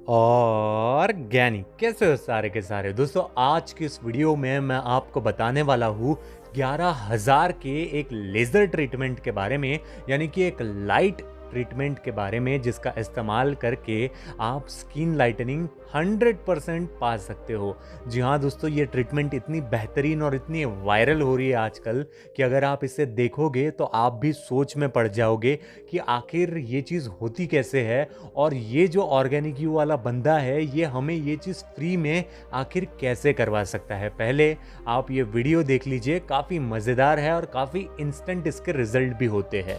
Organic कैसे हो सारे के सारे दोस्तों। आज की इस वीडियो में मैं आपको बताने वाला हूँ 11,000 के एक लेज़र ट्रीटमेंट के बारे में, यानी कि एक लाइट ट्रीटमेंट के बारे में जिसका इस्तेमाल करके आप स्किन लाइटनिंग 100% पा सकते हो। जी हाँ दोस्तों, ये ट्रीटमेंट इतनी बेहतरीन और इतनी वायरल हो रही है आजकल कि अगर आप इसे देखोगे तो आप भी सोच में पड़ जाओगे कि आखिर ये चीज़ होती कैसे है, और ये जो ऑर्गेनिक यू वाला बंदा है ये हमें ये चीज़ फ्री में आखिर कैसे करवा सकता है। पहले आप ये वीडियो देख लीजिए, काफ़ी मज़ेदार है और काफ़ी इंस्टेंट इसके रिजल्ट भी होते हैं।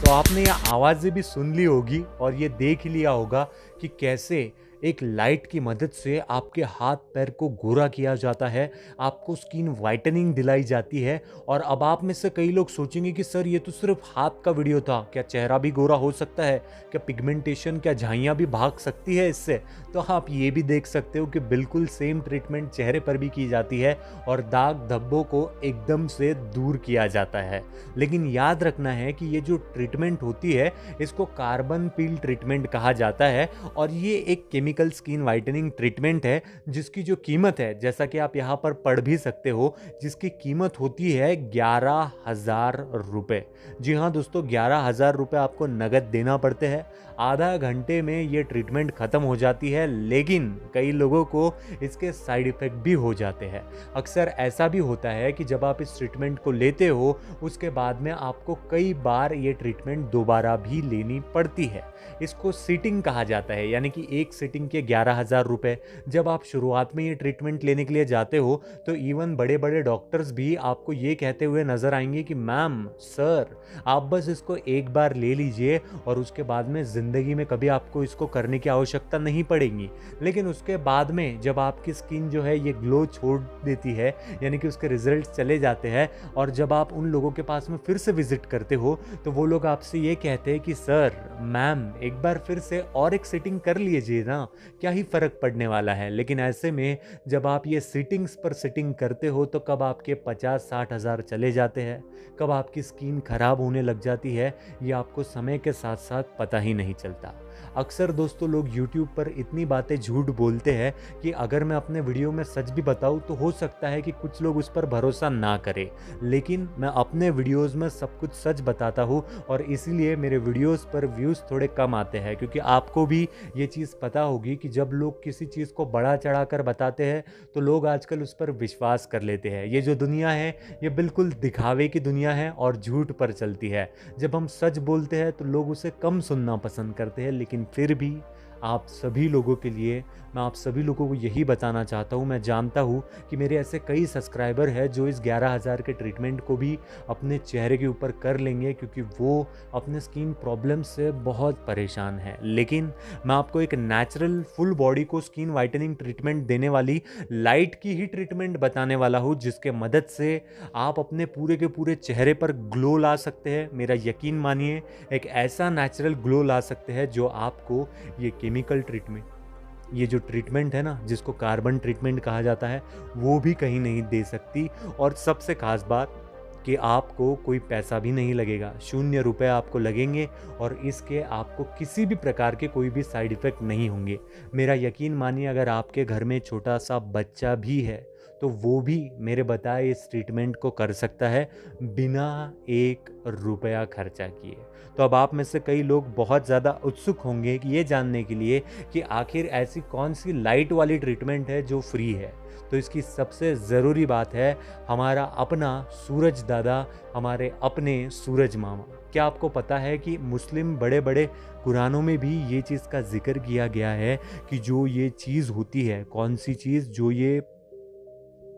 तो आपने ये आवाज़ें भी सुन ली होगी और ये देख लिया होगा कि कैसे एक लाइट की मदद से आपके हाथ पैर को गोरा किया जाता है, आपको स्किन वाइटनिंग दिलाई जाती है। और अब आप में से कई लोग सोचेंगे कि सर ये तो सिर्फ हाथ का वीडियो था, क्या चेहरा भी गोरा हो सकता है? क्या पिगमेंटेशन, क्या झाइयाँ भी भाग सकती है इससे? तो आप ये भी देख सकते हो कि बिल्कुल सेम ट्रीटमेंट चेहरे पर भी की जाती है और दाग धब्बों को एकदम से दूर किया जाता है। लेकिन याद रखना है कि ये जो ट्रीटमेंट होती है इसको कार्बन पील ट्रीटमेंट कहा जाता है, और ये एक केमिकल स्किन वाइटनिंग ट्रीटमेंट है जिसकी जो कीमत है, जैसा कि आप यहाँ पर पढ़ भी सकते हो, जिसकी कीमत होती है 11,000 रुपये। जी हाँ दोस्तों, 11,000 रुपये आपको नगद देना पड़ते हैं। आधा घंटे में ये ट्रीटमेंट ख़त्म हो जाती है, लेकिन कई लोगों को इसके साइड इफ़ेक्ट भी हो जाते हैं। अक्सर ऐसा भी होता है कि जब आप इस ट्रीटमेंट को लेते हो उसके बाद में आपको कई बार ये ट्रीटमेंट दोबारा भी लेनी पड़ती है। इसको सीटिंग कहा जाता है, यानी कि एक सीटिंग के 11,000 रुपये। जब आप शुरुआत में ये ट्रीटमेंट लेने के लिए जाते हो तो इवन बड़े बड़े डॉक्टर्स भी आपको ये कहते हुए नज़र आएंगे कि मैम, सर, आप बस इसको एक बार ले लीजिए और उसके बाद में ज़िंदगी में कभी आपको इसको करने की आवश्यकता नहीं पड़ेगी। लेकिन उसके बाद में जब आपकी स्किन जो है ये ग्लो छोड़ देती है, यानी कि उसके रिजल्ट चले जाते हैं, और जब आप उन लोगों के पास में फिर से विजिट करते हो तो वो लोग आपसे ये कहते हैं कि सर, मैम, एक बार फिर से और एक सिटिंग कर लीजिए ना, क्या ही फ़र्क पड़ने वाला है। लेकिन ऐसे में जब आप ये सिटिंग्स पर सिटिंग करते हो तो कब आपके 50-60 हज़ार चले जाते हैं, कब आपकी स्किन खराब होने लग जाती है, ये आपको समय के साथ साथ पता ही नहीं चलता। अक्सर दोस्तों लोग YouTube पर इतनी बातें झूठ बोलते हैं कि अगर मैं अपने वीडियो में सच भी बताऊं तो हो सकता है कि कुछ लोग उस पर भरोसा ना करें, लेकिन मैं अपने वीडियोस में सब कुछ सच बताता हूं, और इसीलिए मेरे वीडियोस पर व्यूज़ थोड़े कम आते हैं। क्योंकि आपको भी ये चीज़ पता होगी कि जब लोग किसी चीज़ को बढ़ा चढ़ा कर बताते हैं तो लोग आजकल उस पर विश्वास कर लेते हैं। ये जो दुनिया है ये बिल्कुल दिखावे की दुनिया है और झूठ पर चलती है। जब हम सच बोलते हैं तो लोग उसे कम सुनना पसंद करते हैं, लेकिन फिर भी आप सभी लोगों के लिए, मैं आप सभी लोगों को यही बताना चाहता हूँ। मैं जानता हूँ कि मेरे ऐसे कई सब्सक्राइबर हैं जो इस 11,000 के ट्रीटमेंट को भी अपने चेहरे के ऊपर कर लेंगे, क्योंकि वो अपने स्किन प्रॉब्लम से बहुत परेशान है। लेकिन मैं आपको एक नेचुरल फुल बॉडी को स्किन वाइटनिंग ट्रीटमेंट देने वाली लाइट की ही ट्रीटमेंट बताने वाला हूँ, जिसके मदद से आप अपने पूरे के पूरे चेहरे पर ग्लो ला सकते हैं। मेरा यकीन मानिए, एक ऐसा नेचुरल ग्लो ला सकते हैं जो आपको ये केमिकल ट्रीटमेंट, ये जो ट्रीटमेंट है ना जिसको कार्बन ट्रीटमेंट कहा जाता है, वो भी कहीं नहीं दे सकती। और सबसे खास बात कि आपको कोई पैसा भी नहीं लगेगा, 0 रुपए आपको लगेंगे, और इसके आपको किसी भी प्रकार के कोई भी साइड इफ़ेक्ट नहीं होंगे। मेरा यकीन मानिए, अगर आपके घर में छोटा सा बच्चा भी है तो वो भी मेरे बताए इस ट्रीटमेंट को कर सकता है बिना 1 रुपया खर्चा किए। तो अब आप में से कई लोग बहुत ज़्यादा उत्सुक होंगे कि ये जानने के लिए कि आखिर ऐसी कौन सी लाइट वाली ट्रीटमेंट है जो फ्री है। तो इसकी सबसे ज़रूरी बात है हमारा अपना सूरज दादा, हमारे अपने सूरज मामा। क्या आपको पता है कि मुस्लिम बड़े बड़े कुरानों में भी ये चीज़ का जिक्र किया गया है कि जो ये चीज़ होती है, कौन सी चीज़, जो ये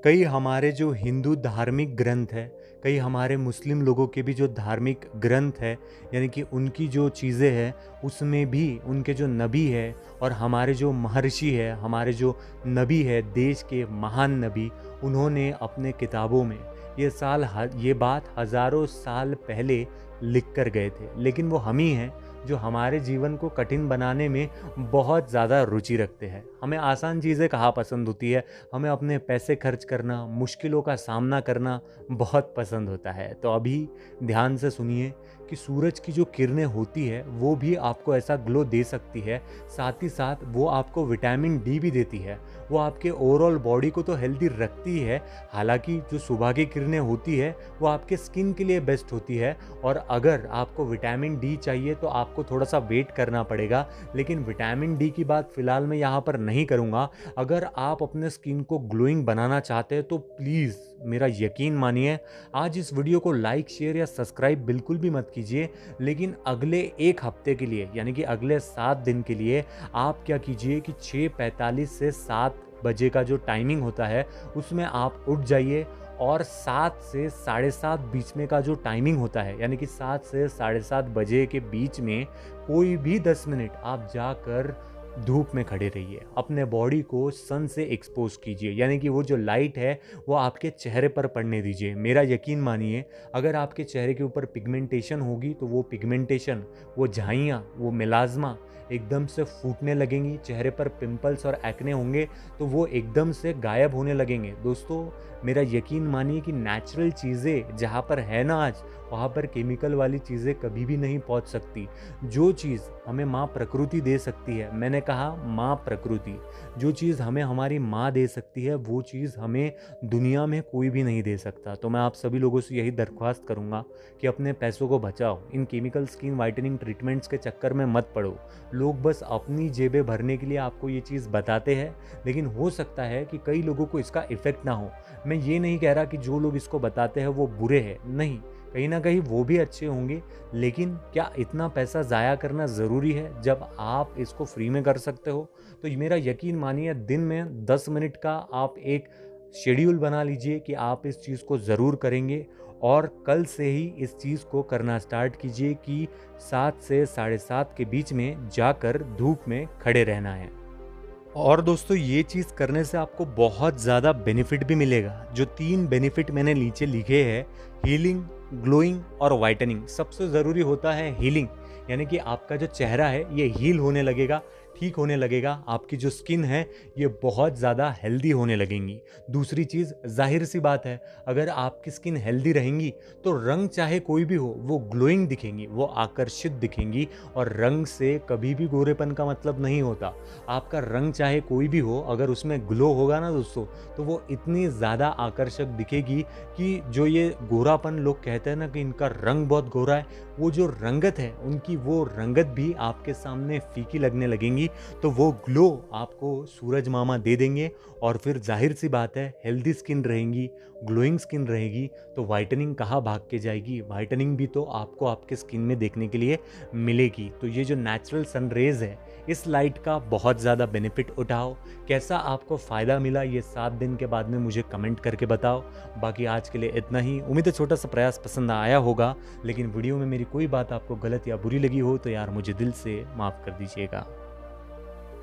कई हमारे जो हिंदू धार्मिक ग्रंथ है, कई हमारे मुस्लिम लोगों के भी जो धार्मिक ग्रंथ है, यानी कि उनकी जो चीज़ें हैं उसमें भी उनके जो नबी है और हमारे जो महर्षि है, हमारे जो नबी है, देश के महान नबी, उन्होंने अपने किताबों में ये बात हज़ारों साल पहले लिख कर गए थे। लेकिन वो हम ही हैं जो हमारे जीवन को कठिन बनाने में बहुत ज़्यादा रुचि रखते हैं। हमें आसान चीज़ें कहाँ पसंद होती है, हमें अपने पैसे खर्च करना, मुश्किलों का सामना करना बहुत पसंद होता है। तो अभी ध्यान से सुनिए कि सूरज की जो किरणें होती है वो भी आपको ऐसा ग्लो दे सकती है, साथ ही साथ वो आपको विटामिन डी भी देती है। वो आपके ओवरऑल बॉडी को तो हेल्दी रखती है, हालांकि जो सुबह की किरणें होती है वो आपके स्किन के लिए बेस्ट होती है। और अगर आपको विटामिन डी चाहिए तो आपको थोड़ा सा वेट करना पड़ेगा, लेकिन विटामिन डी की बात फ़िलहाल मैं यहाँ पर नहीं करूँगा। अगर आप अपने स्किन को ग्लोइंग बनाना चाहते हैं तो प्लीज़ मेरा यकीन मानिए, आज इस वीडियो को लाइक, शेयर या सब्सक्राइब बिल्कुल भी मत कीजिए, लेकिन अगले 1 हफ्ते के लिए यानी कि अगले 7 दिन के लिए आप क्या कीजिए कि 6:45 से 7 बजे का जो टाइमिंग होता है उसमें आप उठ जाइए, और 7 से 7:30 बीच में का जो टाइमिंग होता है यानी कि 7 से 7:30 बजे के बीच में कोई भी 10 मिनट आप जाकर धूप में खड़े रहिए, अपने बॉडी को सन से एक्सपोज कीजिए, यानी कि वो जो लाइट है वो आपके चेहरे पर पड़ने दीजिए। मेरा यकीन मानिए, अगर आपके चेहरे के ऊपर पिगमेंटेशन होगी तो वो पिगमेंटेशन, वो झाइयाँ, वो मेलाज्मा एकदम से फूटने लगेंगी, चेहरे पर पिंपल्स और एक्ने होंगे तो वो एकदम से गायब होने लगेंगे। दोस्तों मेरा यकीन मानिए कि नेचुरल चीज़ें जहाँ पर है ना आज, वहाँ पर केमिकल वाली चीज़ें कभी भी नहीं पहुँच सकती। जो चीज़ हमें माँ प्रकृति दे सकती है, मैंने कहा माँ प्रकृति, जो चीज़ हमें हमारी माँ दे सकती है वो चीज़ हमें दुनिया में कोई भी नहीं दे सकता। तो मैं आप सभी लोगों से यही दरख्वास्त करूँगा कि अपने पैसों को बचाओ, इन केमिकल स्किन वाइटनिंग ट्रीटमेंट्स के चक्कर में मत पड़ो। लोग बस अपनी जेबें भरने के लिए आपको ये चीज़ बताते हैं, लेकिन हो सकता है कि कई लोगों को इसका इफ़ेक्ट ना हो। मैं ये नहीं कह रहा कि जो लोग इसको बताते हैं वो बुरे हैं, नहीं, कहीं ना कहीं वो भी अच्छे होंगे, लेकिन क्या इतना पैसा ज़ाया करना ज़रूरी है जब आप इसको फ्री में कर सकते हो? तो मेरा यकीन मानिए, दिन में 10 मिनट का आप एक शेड्यूल बना लीजिए कि आप इस चीज़ को ज़रूर करेंगे, और कल से ही इस चीज़ को करना स्टार्ट कीजिए कि 7 से 7:30 के बीच में जाकर धूप में खड़े रहना है। और दोस्तों ये चीज़ करने से आपको बहुत ज़्यादा बेनिफिट भी मिलेगा। जो 3 बेनिफिट मैंने नीचे लिखे हैं, हीलिंग, ग्लोइंग और वाइटनिंग। सबसे ज़रूरी होता है हीलिंग, यानी कि आपका जो चेहरा है ये हील होने लगेगा, ठीक होने लगेगा, आपकी जो स्किन है ये बहुत ज़्यादा हेल्दी होने लगेंगी। दूसरी चीज़, जाहिर सी बात है, अगर आपकी स्किन हेल्दी रहेंगी तो रंग चाहे कोई भी हो वो ग्लोइंग दिखेंगी, वो आकर्षित दिखेंगी। और रंग से कभी भी गोरेपन का मतलब नहीं होता। आपका रंग चाहे कोई भी हो, अगर उसमें ग्लो होगा ना दोस्तों, तो वो इतनी ज़्यादा आकर्षक दिखेगी कि जो ये गोरापन लोग कहते हैं ना कि इनका रंग बहुत गोरा है, वो जो रंगत है उनकी, वो रंगत भी आपके सामने फीकी लगने लगेंगी। तो वो ग्लो आपको सूरज मामा दे देंगे, और फिर जाहिर सी बात है, हेल्दी स्किन रहेंगी, ग्लोइंग स्किन रहेगी, तो वाइटनिंग कहाँ भाग के जाएगी? वाइटनिंग भी तो आपको आपके स्किन में देखने के लिए मिलेगी। तो ये जो नेचुरल सन रेज है, इस लाइट का बहुत ज़्यादा बेनिफिट उठाओ। कैसा आपको फ़ायदा मिला ये 7 दिन के बाद में मुझे कमेंट करके बताओ। बाकी आज के लिए इतना ही। उम्मीद है छोटा सा प्रयास पसंद आया होगा, लेकिन वीडियो में मेरी कोई बात आपको गलत या बुरी लगी हो तो यार मुझे दिल से माफ़ कर दीजिएगा।